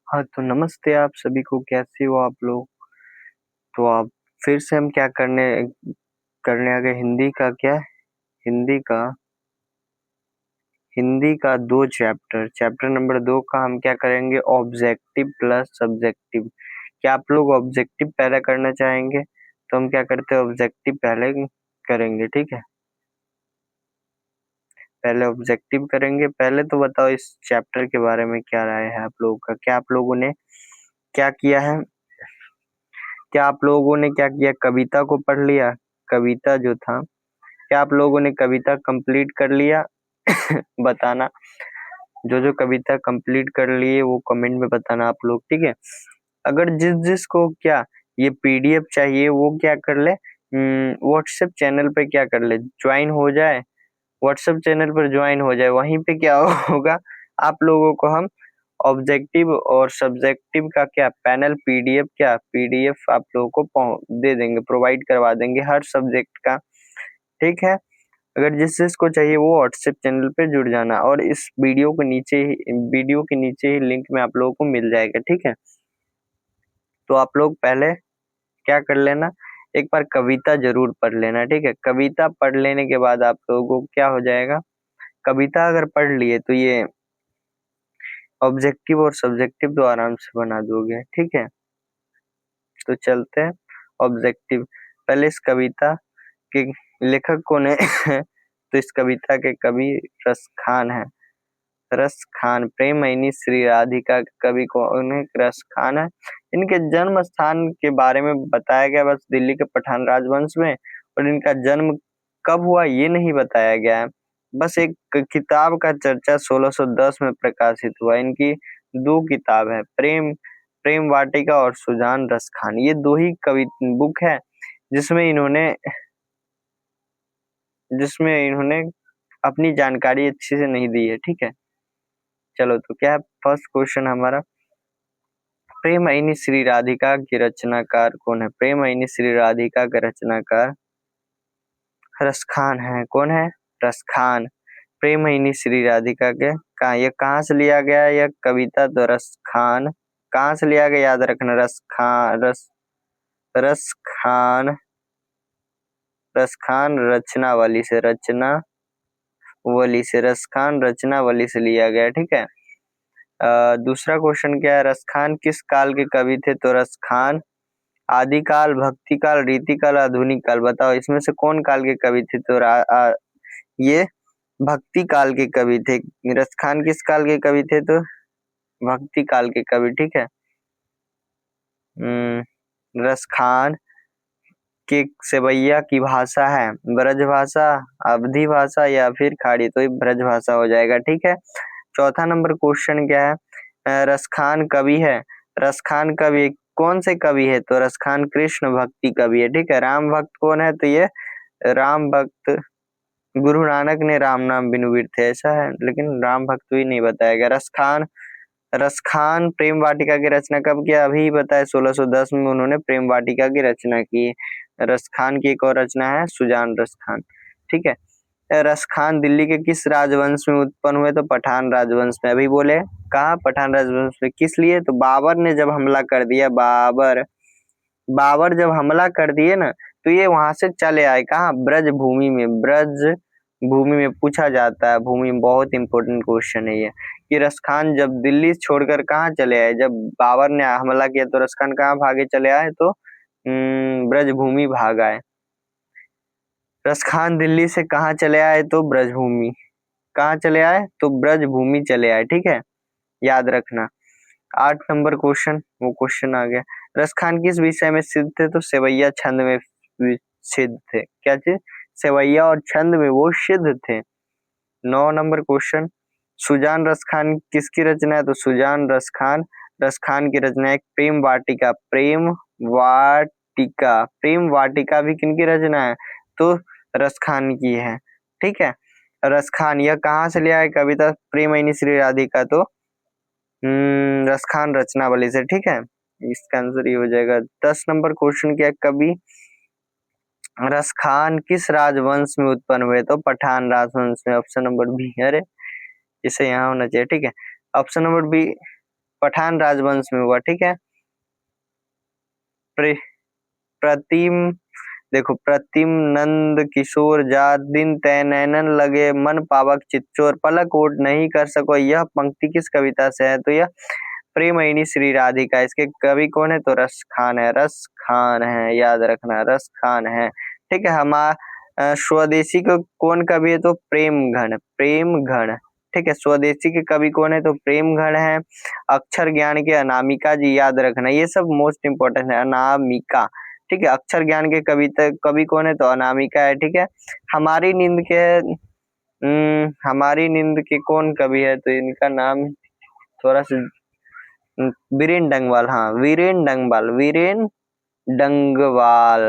हाँ, तो नमस्ते आप सभी को, कैसे हो आप लोग? तो आप फिर से हम क्या करने करने आ गए, हिंदी का हिंदी का 2 चैप्टर, चैप्टर नंबर 2 का हम क्या करेंगे, ऑब्जेक्टिव प्लस सब्जेक्टिव। क्या आप लोग ऑब्जेक्टिव पहले करना चाहेंगे? तो हम क्या करते हैं, ऑब्जेक्टिव पहले करेंगे, ठीक है। पहले ऑब्जेक्टिव करेंगे। पहले तो बताओ इस चैप्टर के बारे में क्या राय है आप लोगों का, क्या आप लोगों ने क्या किया है? क्या आप लोगों ने क्या किया, कविता को पढ़ लिया? कविता जो था, क्या आप लोगों ने कविता कंप्लीट कर लिया? बताना। जो जो कविता कंप्लीट कर लिए वो कमेंट में बताना आप लोग, ठीक है। अगर जिस जिसको क्या ये पीडीएफ चाहिए वो क्या कर ले, व्हाट्सएप चैनल पे क्या कर ले, ज्वाइन हो जाए। व्हाट्सएप चैनल पर ज्वाइन हो जाए, वहीं पे क्या होगा, आप लोगों को हम ऑब्जेक्टिव और सब्जेक्टिव का क्या पैनल पीडीएफ आप लोगों को दे देंगे, प्रोवाइड करवा देंगे हर सब्जेक्ट का, ठीक है। अगर जिस जिसको चाहिए वो व्हाट्सएप चैनल पे जुड़ जाना, और इस वीडियो के नीचे ही लिंक में आप लोगों को मिल जाएगा, ठीक है। तो आप लोग पहले क्या कर लेना, एक बार कविता जरूर पढ़ लेना, ठीक है। कविता पढ़ लेने के बाद आप लोगों को क्या हो जाएगा, कविता अगर पढ़ लिए तो ये ऑब्जेक्टिव और सब्जेक्टिव तो आराम से बना दोगे, ठीक है। तो चलते हैं ऑब्जेक्टिव। पहले इस कविता के लेखक कौन है? तो इस कविता के कवि रस खान है। रस खान, प्रेमयिनी श्री राधिका के कवि कौन है? रस खान है। इनके जन्म स्थान के बारे में बताया गया बस दिल्ली के पठान राजवंश में, और इनका जन्म कब हुआ ये नहीं बताया गया है। बस एक किताब का चर्चा 1610 में प्रकाशित हुआ। इनकी 2 किताब है, प्रेम प्रेम वाटिका और सुजान रस खान, ये 2 ही कवि बुक है जिसमें इन्होंने जिसमें इन्होंने अपनी जानकारी अच्छे से नहीं दी है, ठीक है। चलो तो क्या है फर्स्ट क्वेश्चन हमारा, प्रेमयिनी श्री राधिका के रचनाकार कौन है? प्रेमयिनी श्री राधिका के रचनाकार रस खान है। कौन है? रस खान। प्रेमयिनी श्री राधिका के कहा, ये कहाँ से लिया गया है यह कविता? तो रस खान। कहाँ से लिया गया याद रखना, रस खान रस खान रचनावली से, रस खान रचनावली से लिया गया, ठीक है। दूसरा क्वेश्चन क्या है, रस खान किस काल के कवि थे? तो रस खान आदिकाल, भक्ति काल, रीति काल, आधुनिक काल। बताओ इसमें से कौन काल के कवि थे? तो ये भक्ति काल के कवि थे। रस खान किस काल के कवि थे? तो भक्ति काल के कवि, ठीक है। रस खान के सेवैया की भाषा है ब्रज भाषा, अवधी भाषा या फिर खाड़ी, तो ये ब्रज भाषा हो जाएगा, ठीक है। चौथा नंबर क्वेश्चन क्या है, रसखान कवि है। रसखान कवि कौन से कवि है? तो रसखान कृष्ण भक्ति कवि है, ठीक है। राम भक्त कौन है? तो ये राम भक्त गुरु नानक ने राम नाम बिनु थे, ऐसा है, लेकिन राम भक्त भी नहीं बताया गया। रसखान प्रेम वाटिका की रचना कब किया? अभी बताया 1610 में उन्होंने प्रेम वाटिका की रचना की। रसखान की एक और रचना है सुजान रसखान, ठीक है। रसखान दिल्ली के किस राजवंश में उत्पन्न हुए? तो पठान राजवंश में। अभी बोले कहा पठान राजवंश में, किस लिए? तो बाबर ने जब हमला कर दिया, बाबर जब हमला कर दिए ना, तो ये वहां से चले आए कहा, ब्रज भूमि में। ब्रज भूमि में पूछा जाता है, भूमि में बहुत इंपॉर्टेंट क्वेश्चन है ये, कि रसखान जब दिल्ली छोड़कर कहाँ चले आए, जब बाबर ने हमला किया तो रसखान कहाँ भागे चले आए? तो ब्रज भूमि भाग आए। रसखान दिल्ली से कहाँ चले आए? तो ब्रजभूमि। कहाँ चले आए? तो ब्रजभूमि चले आए, ठीक है, याद रखना। 8 नंबर क्वेश्चन, वो क्वेश्चन आ गया, रसखान किस विषय में सिद्ध थे? तो सेवैया छंद में सिद्ध थे। क्या चीज? सेवैया और छंद में वो सिद्ध थे। 9 नंबर क्वेश्चन, सुजान रसखान किसकी रचना है? तो सुजान रसखान की रचना है प्रेम वाटिका। प्रेम वाटिका भी किनकी रचना है? तो रसखान की है, ठीक है। रसखान यह कहाँ से लिया है कविता प्रेमयिनी श्री राधिका? तो रसखान रचनावली से, ठीक है। इसका आंसर ये हो जाएगा। 10 नंबर क्वेश्चन क्या, कवि रसखान किस राजवंश में उत्पन्न हुए? तो पठान राजवंश में। ऑप्शन नंबर बी, अरे इसे यहाँ होना चाहिए, ठीक है। ऑप्शन नंबर बी पठान राजवंश में हुआ, ठीक है। प्रतिम देखो, प्रतिम नंद किशोर जात दिन तय नैनन लगे मन पावक चित्चोर पलक ओट नहीं कर सको, यह पंक्ति किस कविता से है? तो यह प्रेमयिनी श्री राधिका। इसके कवि कौन है? तो रस खान है, रस खान है, याद रखना रस खान है, ठीक है। स्वदेशी को कौन कवि है? तो प्रेमघन, प्रेमघन, ठीक है। स्वदेशी के कवि कौन है? तो प्रेमघन है। अक्षर ज्ञान के अनामिका जी, याद रखना, ये सब मोस्ट इंपोर्टेंट है, अनामिका, ठीक है। अक्षर ज्ञान के कवि कौन है? तो अनामिका है, ठीक है। हमारी नींद के हमारी नींद के कौन कवि है? तो इनका नाम थोड़ा सा वीरेन डंगवाल, हाँ वीरेन डंगवाल, वीरेन डंगवाल,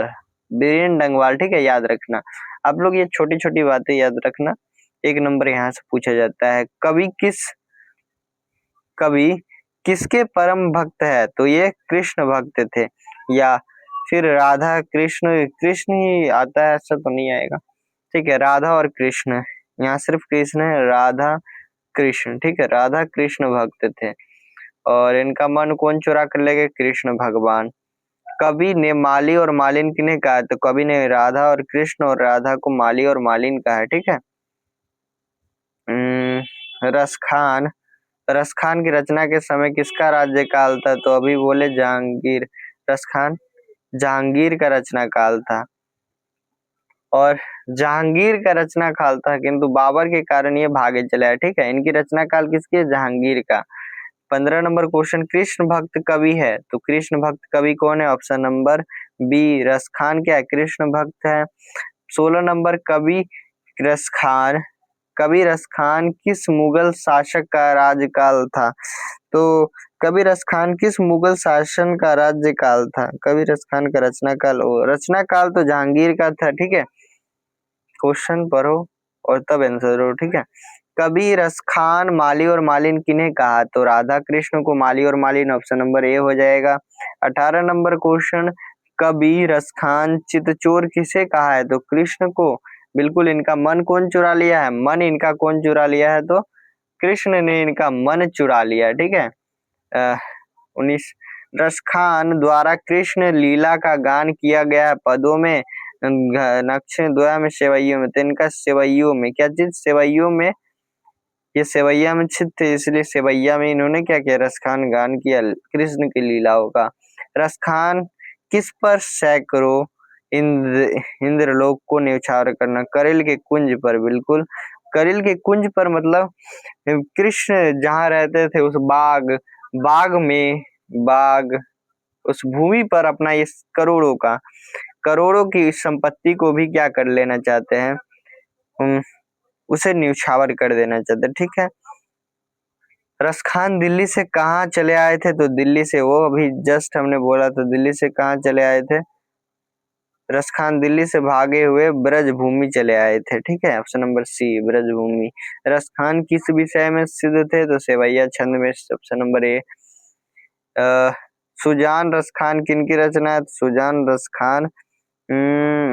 वीरेन डंगवाल, ठीक है, याद रखना। आप लोग ये छोटी छोटी बातें याद रखना, 1 नंबर यहाँ से पूछा जाता है। कवि किसके परम भक्त है? तो ये कृष्ण भक्त थे, या फिर राधा कृष्ण, कृष्ण ही आता है ऐसा तो नहीं आएगा, ठीक है। राधा और कृष्ण, यहाँ सिर्फ कृष्ण है, राधा कृष्ण, ठीक है, राधा कृष्ण भक्त थे। और इनका मन कौन चुरा कर ले गए? कृष्ण भगवान। कवि ने माली और मालिन किन्हें कहा? तो कवि ने राधा और कृष्ण और राधा को माली और मालिन कहा है, ठीक है। रसखान, रसखान की रचना के समय किसका राज्यकाल था? तो अभी बोले जहांगीर, रसखान जहांगीर का रचना काल था, और जहांगीर का रचना काल था, किंतु बाबर के कारण ये भागे चले आए, ठीक है। इनकी रचना काल किसकी है? जहांगीर का। 15 नंबर क्वेश्चन, कृष्ण भक्त कवि है, तो कृष्ण भक्त कवि कौन है? ऑप्शन नंबर बी, रसखान क्या है? कृष्ण भक्त है। 16 नंबर, कवि रसखान किस मुगल शासक का राज्यकाल था? तो कवि रसखान किस मुगल शासन का राज्यकाल था? कवि रसखान का रचना काल तो जहांगीर का था, ठीक है। क्वेश्चन पढ़ो और तब आंसर दो, ठीक है। कवि रसखान माली और मालिन किन्हें कहा? तो राधा कृष्ण को माली और मालिन, ऑप्शन नंबर ए हो जाएगा। 18 नंबर क्वेश्चन, कवि रसखान चितचोर किसे कहा है? तो कृष्ण को। बिल्कुल, इनका मन कौन चुरा लिया है? मन इनका कौन चुरा लिया है? तो कृष्ण ने इनका मन चुरा लिया, ठीक है। 19, रसखान द्वारा कृष्ण लीला का गान किया गया पदों में, नक्शे द्वया में, सेवैयों में। तो इनका सेवैयों में, क्या चीज? सेवैयों में, ये सेवैया में छित थे, इसलिए सेवैया में इन्होंने क्या किया? रसखान गान किया कृष्ण की लीलाओं का। रसखान किस पर सैकड़ों इंद्रलोक को न्यौछावर करना? करिल के कुंज पर, बिल्कुल करिल के कुंज पर, मतलब कृष्ण जहाँ रहते थे उस बाग उस भूमि पर अपना इस करोड़ों की संपत्ति को भी क्या कर लेना चाहते हैं? उसे न्यौछावर कर देना चाहते हैं, ठीक है। रसखान दिल्ली से कहाँ चले आए थे? तो दिल्ली से, वो अभी जस्ट हमने बोला, तो दिल्ली से कहाँ चले आए थे? रसखान दिल्ली से भागे हुए ब्रज भूमि चले आए थे, ठीक है। Option number C, Braj Bhoomi. Raskhan किस विषय में सिद्ध थे? तो सेवैया छंद में, option number A. Sujan Raskhan किनकी रचना है? सुजान रसखान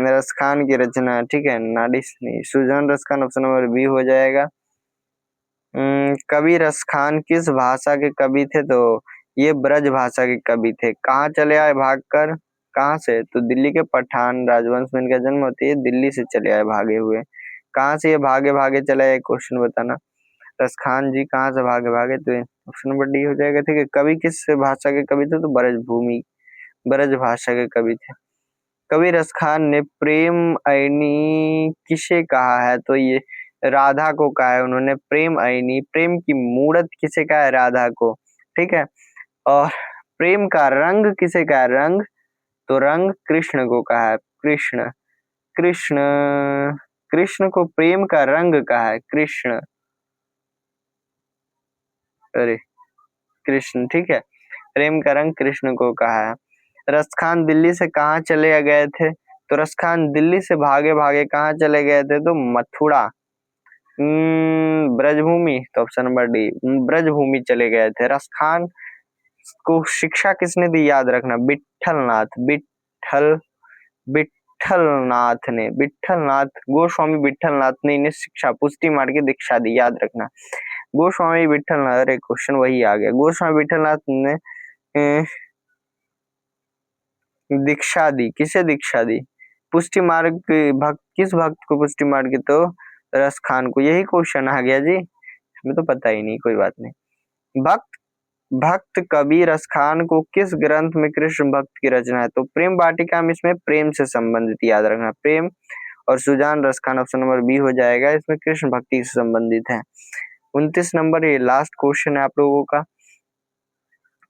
रसखान की रचना, ठीक है, Sujan Raskhan, option number B हो जाएगा। कवि रसखान किस भाषा के कवि थे? तो ये ब्रज भाषा के कवि थे। कहाँ चले आए भागकर? कहाँ से? तो दिल्ली के पठान राजवंश में इनका जन्म होता है, दिल्ली से चले आए भागे हुए। कहाँ से ये भागे भागे चले आए? क्वेश्चन बताना। रसखान जी कहाँ से भागे भागे? तो ऑप्शन नंबर डी हो जाएगा, ठीक है। कवि किस भाषा के कवि थे? तो ब्रज भाषा के कवि थे। कवि रसखान ने प्रेम अयनी किसे कहा है? तो ये राधा को कहा है उन्होंने, प्रेम अयनी, प्रेम की मूरत किसे कहा है? राधा को, ठीक है। और प्रेम का रंग किसे कहा है? रंग, तो रंग कृष्ण को कहा है। कृष्ण कृष्ण को प्रेम का रंग कहा है, कृष्ण, अरे कृष्ण, ठीक है, प्रेम का रंग कृष्ण को कहा है। रसखान दिल्ली से कहाँ चले गए थे? तो रसखान दिल्ली से भागे भागे कहाँ चले गए थे? तो मथुरा, ब्रजभूमि, तो ऑप्शन नंबर डी, ब्रजभूमि चले गए थे। रसखान को शिक्षा किसने दी? याद रखना, विट्ठलनाथ गोस्वामी विट्ठलनाथ ने इन्हें शिक्षा पुष्टि मार्ग की दीक्षा दी, याद रखना। गोस्वामी विठलनाथ, अरे क्वेश्चन वही आ गया। गोस्वामी विठलनाथ ने दीक्षा दी, किसे दीक्षा दी? पुष्टि मार्ग भक्त, किस भक्त को पुष्टि मार्ग की? तो रस खान को। यही क्वेश्चन आ गया जी, हमें तो पता ही नहीं, कोई बात नहीं। भक्त भक्त कवि रस खान को किस ग्रंथ में कृष्ण भक्त की रचना है? तो प्रेम वाटिका में, इसमें प्रेम से संबंधित याद रखना, प्रेम और सुजान रस खान, ऑप्शन नंबर बी हो जाएगा, इसमें कृष्ण भक्ति से संबंधित है। 29 नंबर, ये लास्ट क्वेश्चन है आप लोगों का।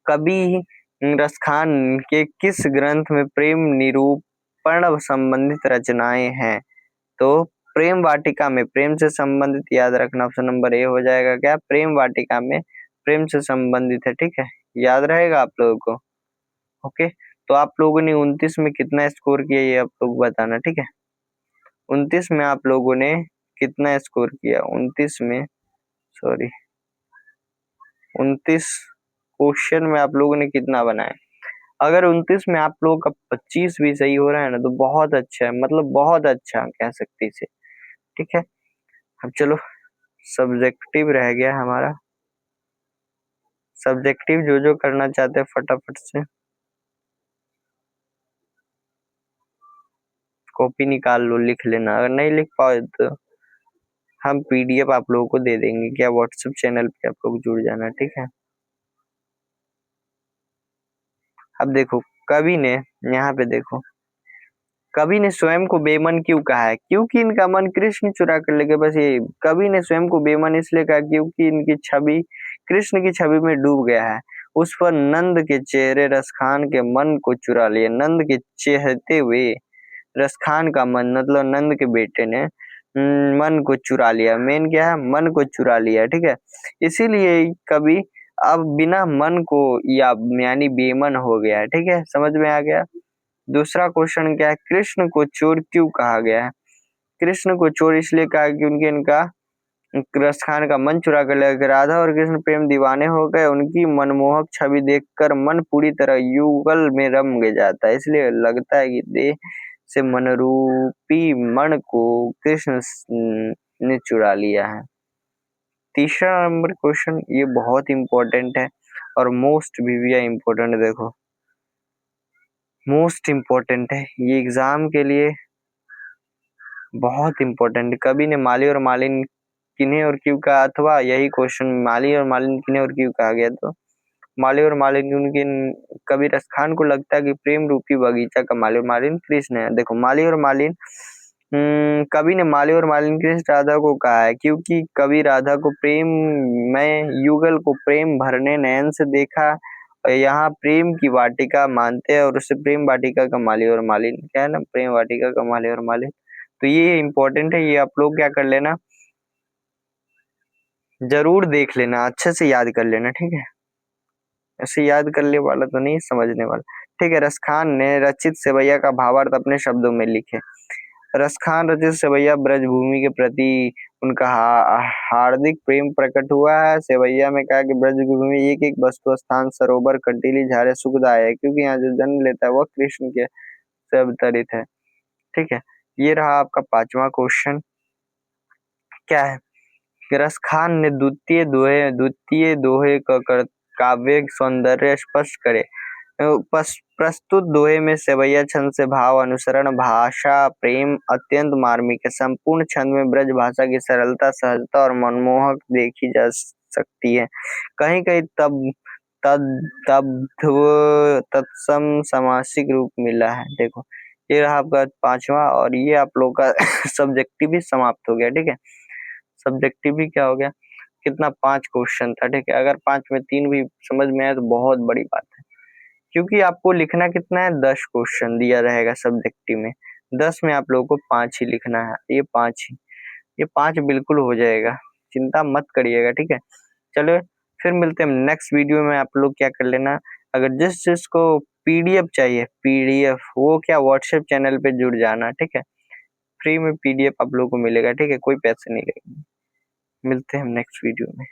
कवि रस खान के किस ग्रंथ में प्रेम निरूपण संबंधित रचनाएं हैं? तो प्रेम वाटिका में, प्रेम से संबंधित याद रखना, ऑप्शन नंबर ए हो जाएगा क्या? प्रेम वाटिका में प्रेम से संबंधित है, ठीक है, याद रहेगा आप लोगों को। ओके, तो आप लोगों ने 29 में कितना स्कोर किया ये आप लोग बताना, ठीक है। 29 में आप लोगों ने कितना स्कोर किया? 29 में, सॉरी 29 क्वेश्चन में आप लोगों ने कितना बनाया? अगर 29 में आप लोगों का 25 भी सही हो रहा है ना, तो बहुत अच्छा है, मतलब बहुत अच्छा कह सकते इसे, ठीक है। अब चलो, सब्जेक्टिव रह गया हमारा। सब्जेक्टिव जो जो करना चाहते हैं फटाफट से कॉपी निकाल लो, लिख लेना। अगर नहीं लिख पाओ तो हम पीडीएफ आप लोगों को दे देंगे, क्या व्हाट्सएप चैनल पे आप लोग जुड़ जाना, ठीक है। अब देखो, कवि ने, यहाँ पे देखो, कवि ने स्वयं को बेमन क्यों कहा है? क्योंकि इनका मन कृष्ण चुरा कर ले गए, बस ये। कवि ने स्वयं को बेमन इसलिए कहा क्योंकि इनकी छवि कृष्ण की छवि में डूब गया है। उस पर नंद के चेहरे रसखान के मन को चुरा लिए। नंद के चेहते हुए रसखान का मन, मतलब नंद के बेटे ने मन को चुरा लिया। मेन क्या है? मन को चुरा लिया, ठीक है। इसीलिए कवि अब बिना मन को या यानी बेमन हो गया है, ठीक है, समझ में आ गया। दूसरा क्वेश्चन क्या है? कृष्ण को चोर क्यों कहा गया है? कृष्ण को चोर इसलिए कहा क्योंकि इनका रसखान का मन चुरा कर ले। राधा और कृष्ण प्रेम दीवाने हो गए। उनकी मनमोहक छवि देखकर मन पूरी तरह युगल में रम जाता है। इसलिए लगता है कि देह से मनरूपी मन को कृष्ण ने चुरा लिया है। तीसरा नंबर क्वेश्चन, ये बहुत इंपॉर्टेंट है और मोस्ट भी इंपॉर्टेंट है। देखो, मोस्ट इम्पोर्टेंट है ये एग्जाम के लिए, बहुत इम्पोर्टेंट। कवि ने माली और मालिन किन्हें और क्यों कहा? अथवा यही क्वेश्चन, माली और मालिन किन्हें और क्यों कहा गया? तो माली और मालिन, उनके कवि रसखान को लगता है कि प्रेम रूपी बगीचा का माली और मालिन कृष्ण है। देखो, माली और मालिन, कवि ने माली और मालिन कृष्ण राधा को कहा है क्योंकि कवि राधा को प्रेम में युगल को प्रेम भरने नयन से देखा, और यहाँ प्रेम की वाटिका मानते हैं और उससे प्रेम वाटिका का माली और मालिन, क्या है ना, प्रेम वाटिका का माली और मालिन। तो ये इंपॉर्टेंट है, ये आप लोग क्या कर लेना, जरूर देख लेना, अच्छे से याद कर लेना, ठीक है। ऐसे याद करने वाला तो नहीं, समझने वाला, ठीक है। रसखान ने रचित सेवैया का भावार्थ अपने शब्दों में लिखे। रसखान रचित सेवैया ब्रजभूमि के प्रति उनका हार्दिक प्रेम प्रकट हुआ है। सेवैया में कहा कि ब्रजभूमि एक एक वस्तु, स्थान, सरोवर, कंटीली झाड़े सुखदाय है, क्योंकि यहाँ जो जन्म लेता है वह कृष्ण के से अवतरित है, ठीक है। ये रहा आपका पांचवा क्वेश्चन। क्या है? रस खान ने द्वितीय दोहे का काव्य सौंदर्य स्पष्ट करे। प्रस्तुत दोहे में सेवैया छंद से भाव अनुसरण, भाषा प्रेम अत्यंत मार्मिक है। संपूर्ण छंद में ब्रज भाषा की सरलता, सहजता और मनमोहक देखी जा सकती है। कहीं कहीं तब तत्सम समासिक रूप मिला है। देखो, ये रहा आपका पांचवा, और ये आप लोग का सब्जेक्टिव भी समाप्त हो गया, ठीक है। सब्जेक्टिव भी क्या हो गया? कितना? 5 क्वेश्चन था, ठीक है। अगर 5 में 3 भी समझ में आए तो बहुत बड़ी बात है, क्योंकि आपको लिखना कितना है? 10 क्वेश्चन दिया रहेगा सब्जेक्टिव में, 10 में आप लोगों को 5 ही लिखना है। ये 5 ही, ये 5 बिल्कुल हो जाएगा, चिंता मत करिएगा, ठीक है। चलो, फिर मिलते हैं नेक्स्ट वीडियो में। आप लोग क्या कर लेना, अगर जिस जिसको पीडीएफ चाहिए, पीडीएफ वो क्या व्हाट्सएप चैनल पे जुड़ जाना, ठीक है। फ्री में पीडीएफ आप लोग को मिलेगा, ठीक है, कोई पैसे नहीं लगेंगे। मिलते हैं हम नेक्स्ट वीडियो में।